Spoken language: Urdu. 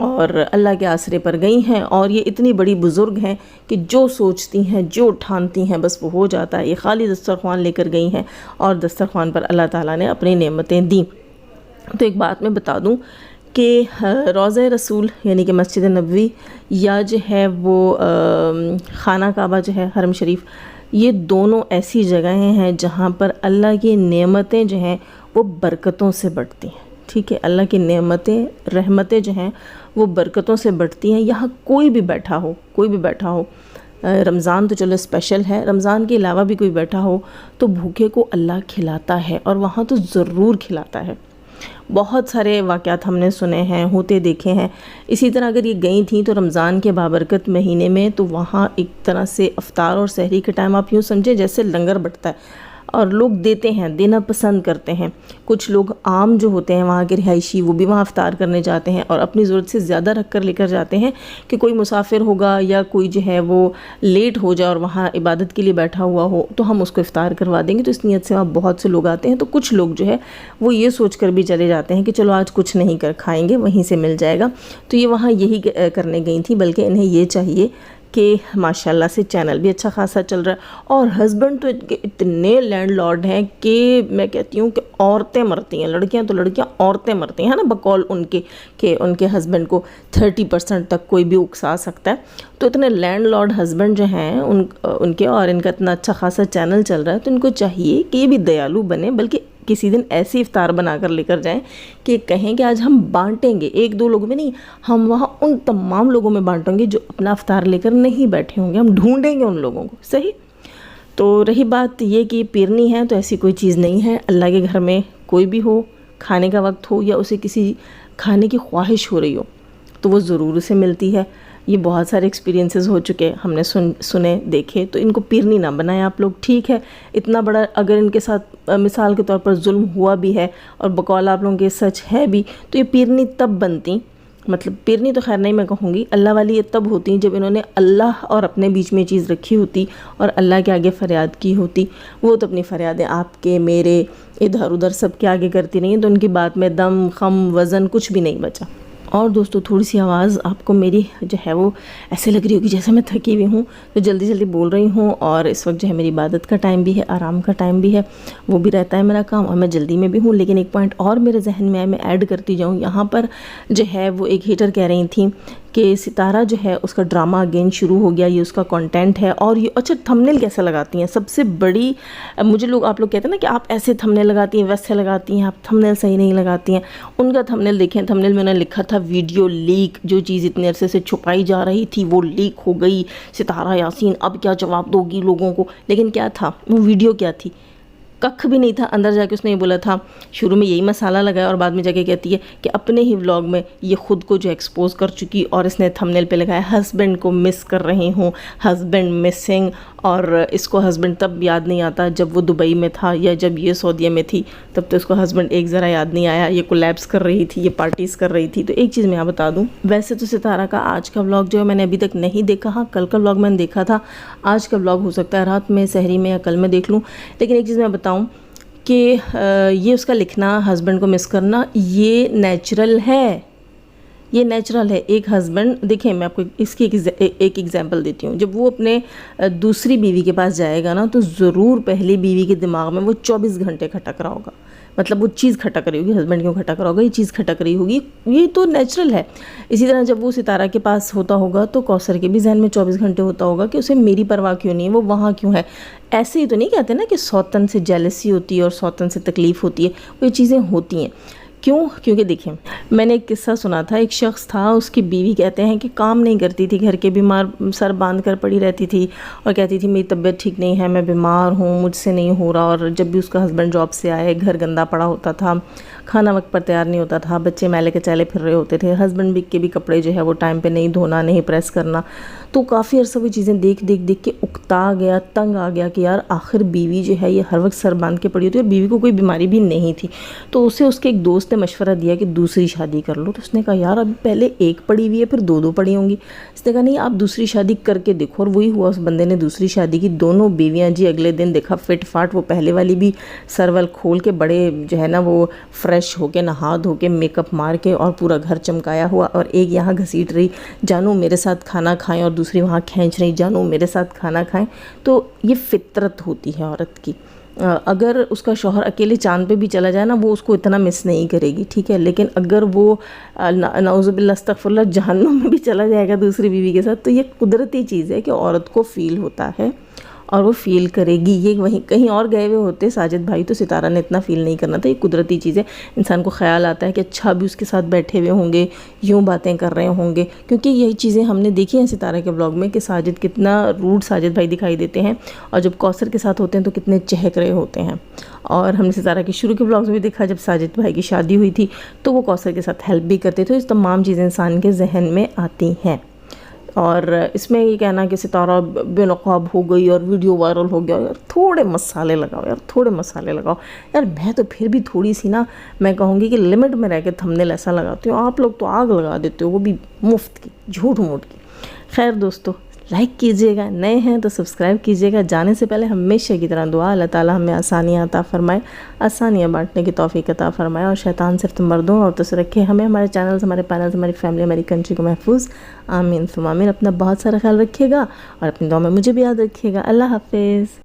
اور اللہ کے آسرے پر گئی ہیں، اور یہ اتنی بڑی بزرگ ہیں کہ جو سوچتی ہیں، جو ٹھانتی ہیں، بس وہ ہو جاتا ہے۔ یہ خالی دسترخوان لے کر گئی ہیں اور دسترخوان پر اللہ تعالیٰ نے اپنی نعمتیں دیں۔ تو ایک بات میں بتا دوں کہ روضہ رسول یعنی کہ مسجد نبوی یا جو ہے وہ خانہ کعبہ جو ہے حرم شریف، یہ دونوں ایسی جگہیں ہیں جہاں پر اللہ کی نعمتیں جو ہیں وہ برکتوں سے بڑھتی ہیں، ٹھیک ہے، اللہ کی نعمتیں، رحمتیں جو ہیں وہ برکتوں سے بڑھتی ہیں۔ یہاں کوئی بھی بیٹھا ہو، رمضان تو چلو اسپیشل ہے، رمضان کے علاوہ بھی کوئی بیٹھا ہو تو بھوکے کو اللہ کھلاتا ہے، اور وہاں تو ضرور کھلاتا ہے۔ بہت سارے واقعات ہم نے سنے ہیں، ہوتے دیکھے ہیں۔ اسی طرح اگر یہ گئی تھیں تو رمضان کے بابرکت مہینے میں، تو وہاں ایک طرح سے افطار اور سحری کے ٹائم آپ یوں سمجھیں جیسے لنگر بٹتا ہے، اور لوگ دیتے ہیں، دینا پسند کرتے ہیں۔ کچھ لوگ عام جو ہوتے ہیں وہاں کے رہائشی، وہ بھی وہاں افطار کرنے جاتے ہیں، اور اپنی ضرورت سے زیادہ رکھ کر لے کر جاتے ہیں کہ کوئی مسافر ہوگا یا کوئی جو ہے وہ لیٹ ہو جائے اور وہاں عبادت کے لیے بیٹھا ہوا ہو تو ہم اس کو افطار کروا دیں گے۔ تو اس نیت سے وہاں بہت سے لوگ آتے ہیں۔ تو کچھ لوگ جو ہے وہ یہ سوچ کر بھی چلے جاتے ہیں کہ چلو آج کچھ نہیں کر کھائیں گے، وہیں سے مل جائے گا۔ تو یہ وہاں یہی کرنے گئی تھیں، بلکہ انہیں یہ چاہیے کہ ماشاءاللہ سے چینل بھی اچھا خاصا چل رہا ہے، اور ہسبینڈ تو اتنے لینڈ لارڈ ہیں کہ میں کہتی ہوں کہ عورتیں مرتی ہیں، لڑکیاں تو لڑکیاں، عورتیں مرتی ہیں نا، بقول ان کے کہ ان کے ہسبینڈ کو 30% تک کوئی بھی اکسا سکتا ہے۔ تو اتنے لینڈ لارڈ ہسبینڈ جو ہیں ان کے، اور ان کا اتنا اچھا خاصا چینل چل رہا ہے، تو ان کو چاہیے کہ یہ بھی دیالو بنے، بلکہ کسی دن ایسی افطار بنا کر لے کر جائیں کہ کہیں کہ آج ہم بانٹیں گے، ایک دو لوگوں میں نہیں، ہم وہاں ان تمام لوگوں میں بانٹیں گے جو اپنا افطار لے کر نہیں بیٹھے ہوں گے، ہم ڈھونڈیں گے ان لوگوں کو، صحیح۔ تو رہی بات یہ کہ پیرنی ہے، تو ایسی کوئی چیز نہیں ہے۔ اللہ کے گھر میں کوئی بھی ہو، کھانے کا وقت ہو یا اسے کسی کھانے کی خواہش ہو رہی ہو تو وہ ضرور اسے ملتی ہے۔ یہ بہت سارے ایکسپیرینسز ہو چکے، ہم نے سنے دیکھے، تو ان کو پیرنی نہ بنائیں آپ لوگ، ٹھیک ہے۔ اتنا بڑا اگر ان کے ساتھ مثال کے طور پر ظلم ہوا بھی ہے اور بقول آپ لوگوں کے سچ ہے بھی، تو یہ پیرنی تب بنتی، مطلب پیرنی تو خیر نہیں میں کہوں گی، اللہ والی یہ تب ہوتی جب انہوں نے اللہ اور اپنے بیچ میں چیز رکھی ہوتی اور اللہ کے آگے فریاد کی ہوتی۔ وہ تو اپنی فریادیں آپ کے، میرے، ادھر ادھر سب کے آگے کرتی نہیں ہیں، تو ان کی بات میں دم، خم، وزن کچھ بھی نہیں بچا۔ اور دوستو تھوڑی سی آواز آپ کو میری جو ہے وہ ایسے لگ رہی ہوگی جیسے میں تھکی ہوئی ہوں، تو جلدی جلدی بول رہی ہوں، اور اس وقت جو ہے میری عبادت کا ٹائم بھی ہے، آرام کا ٹائم بھی ہے، وہ بھی رہتا ہے میرا کام، اور میں جلدی میں بھی ہوں۔ لیکن ایک پوائنٹ اور میرے ذہن میں آئے، میں ایڈ کرتی جاؤں۔ یہاں پر جو ہے وہ ایک ہیٹر کہہ رہی تھیں کہ ستارہ جو ہے اس کا ڈرامہ اگین شروع ہو گیا، یہ اس کا کنٹینٹ ہے، اور یہ اچھا تھمبنیل کیسے لگاتی ہیں، سب سے بڑی مجھے لوگ، آپ لوگ کہتے ہیں نا کہ آپ ایسے تھمبنیل لگاتی ہیں، ویسے لگاتی ہیں، آپ تھمبنیل صحیح نہیں لگاتی ہیں۔ ان کا تھمبنیل دیکھیں، تھمبنیل میں انہوں نے لکھا تھا ویڈیو لیک، جو چیز اتنے عرصے سے چھپائی جا رہی تھی وہ لیک ہو گئی، ستارہ یاسین اب کیا جواب دو گی لوگوں کو۔ لیکن کیا تھا وہ ویڈیو، کیا تھی؟ ککھ بھی نہیں تھا۔ اندر جا کے اس نے یہ بولا تھا، شروع میں یہی مسالہ لگایا، اور بعد میں جا کے کہتی ہے کہ اپنے ہی ولاگ میں یہ خود کو جو ایکسپوز کر چکی، اور اس نے تھمبنیل پہ لگایا ہسبینڈ کو مس کر رہی ہوں، ہسبینڈ مسنگ، اور اس کو ہسبینڈ تب یاد نہیں آتا جب وہ دبئی میں تھا یا جب یہ سعودیہ میں تھی، تب تو اس کو ہسبینڈ ایک ذرا یاد نہیں آیا، یہ کولیبس کر رہی تھی، یہ پارٹیز کر رہی تھی۔ تو ایک چیز میں آپ بتا دوں، ویسے تو ستارہ کا آج کا ولاگ جو ہے میں نے ابھی تک نہیں دیکھا، ہاں کل کا ولاگ میں نے دیکھا تھا، آج کا ولاگ ہو سکتا ہے رات میں، سحری میں، یا کل میں دیکھ لوں۔ لیکن ایک چیز میں بتاؤں کہ یہ اس کا لکھنا، ہسبینڈ کو مس کرنا، یہ نیچرل ہے، یہ نیچرل ہے۔ ایک ہسبینڈ، دیکھیں میں آپ کو اس کی ایک ایگزامپل دیتی ہوں، جب وہ اپنے دوسری بیوی کے پاس جائے گا نا، تو ضرور پہلی بیوی کے دماغ میں وہ 24 گھنٹے کھٹک رہا ہوگا، مطلب وہ چیز کھٹک رہی ہوگی، ہسبینڈ کیوں کھٹک رہا ہوگا، یہ چیز کھٹک رہی ہوگی، یہ تو نیچرل ہے۔ اسی طرح جب وہ ستارہ کے پاس ہوتا ہوگا تو کوثر کے بھی ذہن میں 24 گھنٹے ہوتا ہوگا کہ اسے میری پرواہ کیوں نہیں ہے، وہ وہاں کیوں ہے۔ ایسے ہی تو نہیں کہتے نا کہ سوتن سے جیلسی ہوتی ہے اور سوتن سے تکلیف ہوتی ہے، وہ یہ چیزیں ہوتی ہیں۔ کیوں؟ کیونکہ دیکھیں، میں نے ایک قصہ سنا تھا، ایک شخص تھا، اس کی بیوی کہتے ہیں کہ کام نہیں کرتی تھی، گھر کے، بیمار، سر باندھ کر پڑی رہتی تھی، اور کہتی تھی میری طبیعت ٹھیک نہیں ہے، میں بیمار ہوں، مجھ سے نہیں ہو رہا۔ اور جب بھی اس کا ہسبینڈ جاب سے آئے، گھر گندا پڑا ہوتا تھا، کھانا وقت پر تیار نہیں ہوتا تھا، بچے میلے کے چالے پھر رہے ہوتے تھے، ہسبینڈ کے بھی کپڑے جو ہے وہ ٹائم پہ نہیں دھونا، نہیں پریس کرنا۔ تو کافی عرصہ وہ چیزیں دیکھ کے اکتا گیا، تنگ آ گیا کہ یار آخر بیوی جو ہے یہ ہر وقت سر باندھ کے پڑی ہوتی ہے، اور بیوی کو کوئی بیماری بھی نہیں تھی۔ تو اسے اس کے ایک دوست نے مشورہ دیا کہ دوسری شادی کر لو. تو اس نے کہا یار ابھی پہلے ایک پڑی ہوئی ہے پھر دو پڑی ہوں گی. اس نے کہا نہیں آپ دوسری شادی کر کے دیکھو. اور وہی ہوا, اس بندے نے دوسری شادی کی. دونوں بیویاں جی اگلے دن دیکھا فٹ فاٹ, وہ پہلے والی بھی سرول کھول کے بڑے جو ہے نا وہ فریش ہو کے نہا دھو کے میک اپ مار کے اور پورا گھر چمکایا ہوا, اور ایک یہاں گھسیٹ رہی جانو میرے ساتھ کھانا کھائیں, اور دوسری وہاں کھینچ رہی جانو میرے ساتھ کھانا کھائیں. تو یہ فطرت ہوتی ہے عورت کی. اگر اس کا شوہر اکیلے چاند پہ بھی چلا جائے نا وہ اس کو اتنا مس نہیں کرے گی, ٹھیک ہے, لیکن اگر وہ نعوذ باللہ استغفر اللہ جہنم میں بھی چلا جائے گا دوسری بیوی کے ساتھ, تو یہ قدرتی چیز ہے کہ عورت کو فیل ہوتا ہے اور وہ فیل کرے گی. یہ وہیں کہیں اور گئے ہوئے ہوتے ساجد بھائی تو ستارہ نے اتنا فیل نہیں کرنا تھا. یہ قدرتی چیز ہے. انسان کو خیال آتا ہے کہ اچھا بھی اس کے ساتھ بیٹھے ہوئے ہوں گے, یوں باتیں کر رہے ہوں گے, کیونکہ یہی چیزیں ہم نے دیکھی ہیں ستارہ کے بلاگ میں کہ ساجد کتنا روڈ ساجد بھائی دکھائی دیتے ہیں, اور جب کوثر کے ساتھ ہوتے ہیں تو کتنے چہک رہے ہوتے ہیں. اور ہم نے ستارہ کے شروع کے بلاگز میں بھی دیکھا جب ساجد بھائی کی شادی ہوئی تھی تو وہ کوثر کے ساتھ ہیلپ بھی کرتے تھے. اس تمام چیزیں انسان کے ذہن میں آتی ہیں. اور اس میں یہ کہنا کہ ستارہ بے نقاب ہو گئی اور ویڈیو وائرل ہو گیا, یار تھوڑے مسالے لگاؤ, یار تھوڑے مسالے لگاؤ. یار میں تو پھر بھی تھوڑی سی نا میں کہوں گی کہ لمٹ میں رہ کے تھمبنیل ایسا لگاتی ہوں. آپ لوگ تو آگ لگا دیتے ہو, وہ بھی مفت کی, جھوٹ موٹ کی. خیر دوستو, لائک کیجئے گا, نئے ہیں تو سبسکرائب کیجئے گا. جانے سے پہلے ہمیشہ کی طرح دعا, اللہ تعالی ہمیں آسانیاں عطا فرمائے, آسانیاں بانٹنے کی توفیق عطا فرمائے, اور شیطان صرف مردوں اور عورتوں سے رکھے ہمیں, ہمارے چینلز, ہمارے پینلز, ہماری فیملی, ہماری کنٹری کو محفوظ. آمین ثم آمین. اپنا بہت سارا خیال رکھیے گا اور اپنی دعا میں مجھے بھی یاد رکھیے گا. اللہ حافظ.